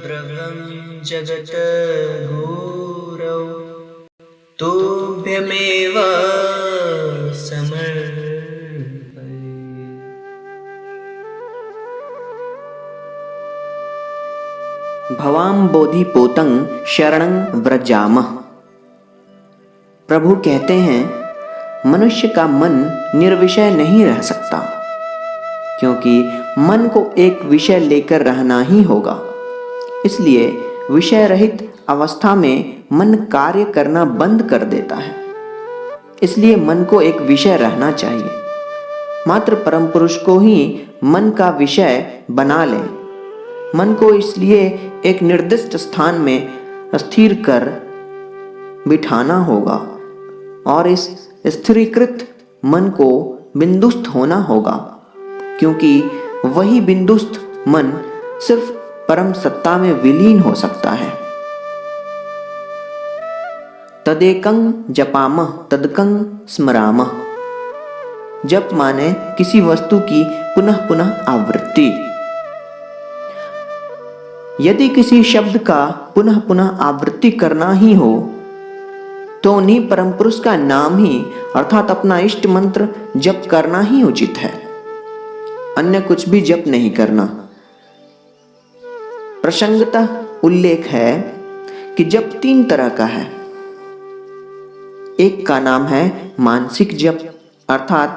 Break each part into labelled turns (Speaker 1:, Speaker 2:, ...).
Speaker 1: प्रभं जगद्गुरौ तुभ्यमेव समर्पये।
Speaker 2: भवां बोधिपोतं शरणं व्रजामः। प्रभु कहते हैं, मनुष्य का मन निर्विषय नहीं रह सकता, क्योंकि मन को एक विषय लेकर रहना ही होगा। इसलिए विषय रहित अवस्था में मन कार्य करना बंद कर देता है। इसलिए मन को एक विषय रहना चाहिए। मात्र परम पुरुष को ही मन का विषय बना लें। मन को इसलिए एक निर्दिष्ट स्थान में स्थिर कर बिठाना होगा और इस स्थिरीकृत मन को बिंदुस्थ होना होगा, क्योंकि वही बिंदुस्थ मन सिर्फ परम सत्ता में विलीन हो सकता है। तदेकं जपामः तदकं स्मरामः। जप माने किसी वस्तु की पुनः पुनः आवृत्ति। यदि किसी शब्द का पुनः पुनः आवृत्ति करना ही हो तो उन्हीं परम पुरुष का नाम ही अर्थात अपना इष्ट मंत्र जप करना ही उचित है। अन्य कुछ भी जप नहीं करना। प्रसंगतः उल्लेख है कि जप 3 तरह का है। एक का नाम है मानसिक जप, अर्थात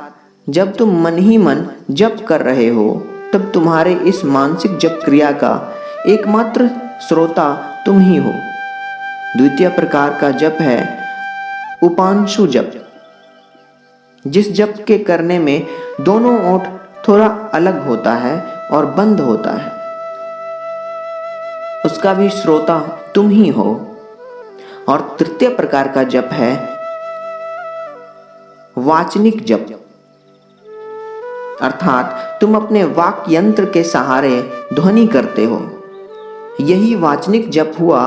Speaker 2: जब तुम मन ही मन जप कर रहे हो तब तुम्हारे इस मानसिक जप क्रिया का एकमात्र श्रोता तुम ही हो। द्वितीय प्रकार का जप है उपांशु जप, जिस जप के करने में दोनों ओठ थोड़ा अलग होता है और बंद होता है। उसका भी श्रोता तुम ही हो। और तृतीय प्रकार का जप है वाचनिक जप, अर्थात तुम अपने वाक यंत्र के सहारे ध्वनि करते हो। यही वाचनिक जप हुआ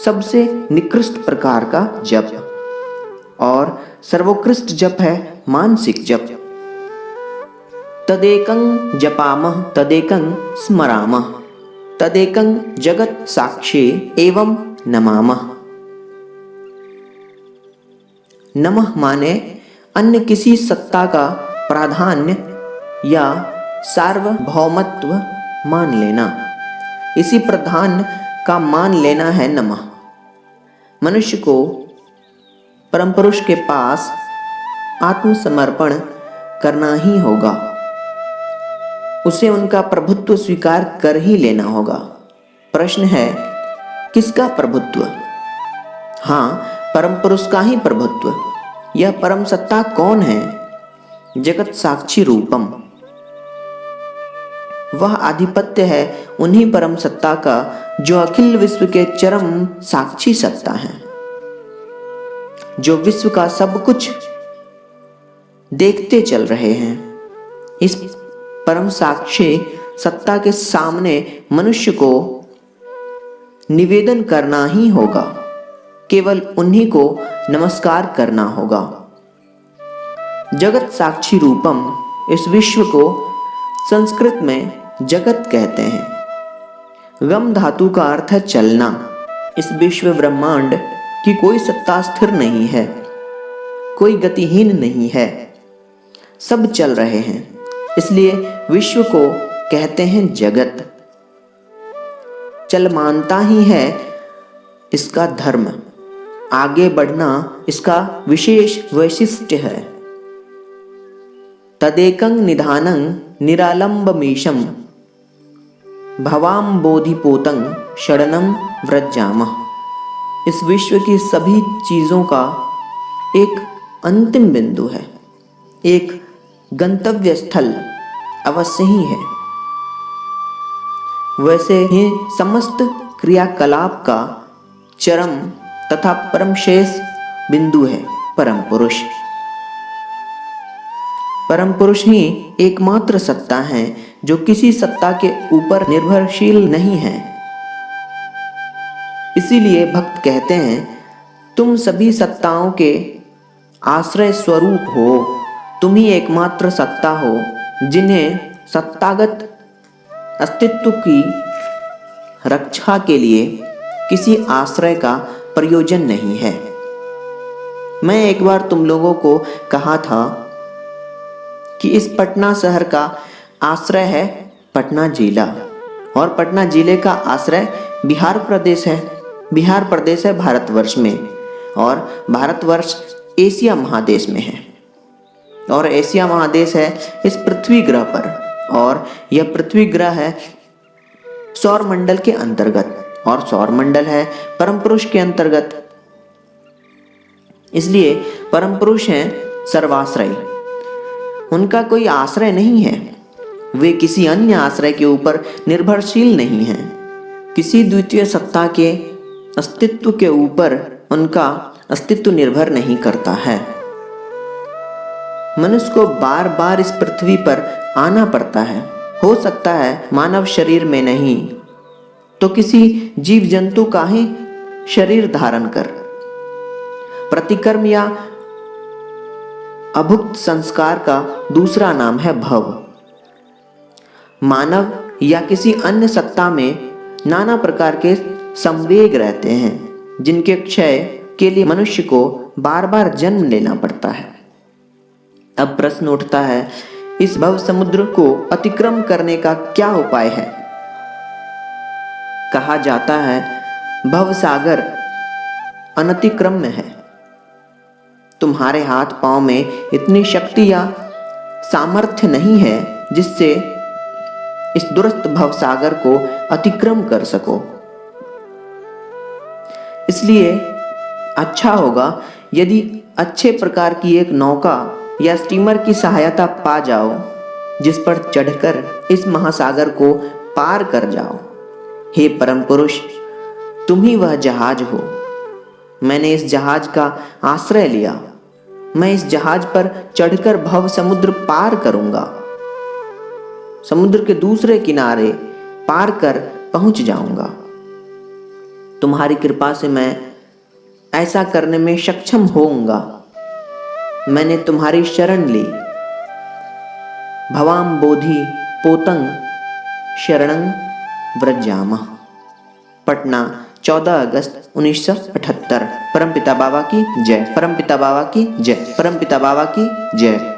Speaker 2: सबसे निकृष्ट प्रकार का जप, और सर्वोत्कृष्ट जप है मानसिक जप। तदेकं जपामः तदेकं स्मरामः तदेकं जगत साक्षी एवं नमामः। नमः माने अन्य किसी सत्ता का प्राधान्य या सार्वभौमत्व मान लेना। इसी प्राधान्य का मान लेना है नमः। मनुष्य को परम पुरुष के पास आत्मसमर्पण करना ही होगा। उसे उनका प्रभुत्व स्वीकार कर ही लेना होगा। प्रश्न है, किसका प्रभुत्व? हाँ, परम पुरुष का ही प्रभुत्व। यह परम सत्ता कौन है? जगत साक्षी रूपम। वह आधिपत्य है उन्हीं परम सत्ता का जो अखिल विश्व के चरम साक्षी सत्ता है, जो विश्व का सब कुछ देखते चल रहे हैं। इस परम साक्षी सत्ता के सामने मनुष्य को निवेदन करना ही होगा। केवल उन्हीं को नमस्कार करना होगा। जगत साक्षी रूपम, इस विश्व को संस्कृत में जगत कहते हैं। गम धातु का अर्थ है चलना। इस विश्व ब्रह्मांड की कोई सत्ता स्थिर नहीं है, कोई गतिहीन नहीं है, सब चल रहे हैं। इसलिए विश्व को कहते हैं जगत। चलमानता ही है इसका धर्म, आगे बढ़ना इसका विशेष वैशिष्ट्य है। तदेकं निधानं निरालंबमीशं भवां बोधिपोतं शरणं व्रजामः। इस विश्व की सभी चीजों का एक अंतिम बिंदु है, एक गंतव्य स्थल अवश्य ही है। वैसे ही समस्त क्रियाकलाप का चरम तथा परम शेष बिंदु है परम पुरुष। परम पुरुष ही एकमात्र सत्ता है जो किसी सत्ता के ऊपर निर्भरशील नहीं है। इसीलिए भक्त कहते हैं, तुम सभी सत्ताओं के आश्रय स्वरूप हो। तुम ही एकमात्र सत्ता हो जिन्हें सत्तागत अस्तित्व की रक्षा के लिए किसी आश्रय का प्रयोजन नहीं है। मैं एक बार तुम लोगों को कहा था कि इस पटना शहर का आश्रय है पटना जिला, और पटना जिले का आश्रय बिहार प्रदेश है। बिहार प्रदेश है भारतवर्ष में, और भारतवर्ष एशिया महादेश में है, और एशिया महादेश है इस पृथ्वी ग्रह पर, और यह पृथ्वी ग्रह है सौर मंडल के अंतर्गत, और सौर मंडल है परम पुरुष के अंतर्गत। इसलिए परम पुरुष हैं सर्वाश्रयी, उनका कोई आश्रय नहीं है, वे किसी अन्य आश्रय के ऊपर निर्भरशील नहीं हैं। किसी द्वितीय सत्ता के अस्तित्व के ऊपर उनका अस्तित्व निर्भर नहीं करता है। मनुष्य को बार बार इस पृथ्वी पर आना पड़ता है। हो सकता है मानव शरीर में नहीं तो किसी जीव जंतु का ही शरीर धारण कर। प्रतिकर्म या अभुक्त संस्कार का दूसरा नाम है भव। मानव या किसी अन्य सत्ता में नाना प्रकार के संवेग रहते हैं, जिनके क्षय के लिए मनुष्य को बार बार जन्म लेना पड़ता है। अब प्रश्न उठता है, इस भव समुद्र को अतिक्रम करने का क्या उपाय है? कहा जाता है भव सागर अनतिक्रम्य है। तुम्हारे हाथ पांव में इतनी शक्ति या सामर्थ्य नहीं है जिससे इस दुरस्त भव सागर को अतिक्रम कर सको। इसलिए अच्छा होगा यदि अच्छे प्रकार की एक नौका या स्टीमर की सहायता पा जाओ, जिस पर चढ़कर इस महासागर को पार कर जाओ। हे परम पुरुष, तुम ही वह जहाज हो। मैंने इस जहाज का आश्रय लिया। मैं इस जहाज पर चढ़कर भव समुद्र पार करूंगा। समुद्र के दूसरे किनारे पार कर पहुंच जाऊंगा। तुम्हारी कृपा से मैं ऐसा करने में सक्षम होऊंगा। मैंने तुम्हारी शरण ली। भवाम बोधि पोतंग शरणं व्रजामः। पटना 14 अगस्त 1978। परमपिता बाबा की जय। परमपिता बाबा की जय। परमपिता बाबा की जय।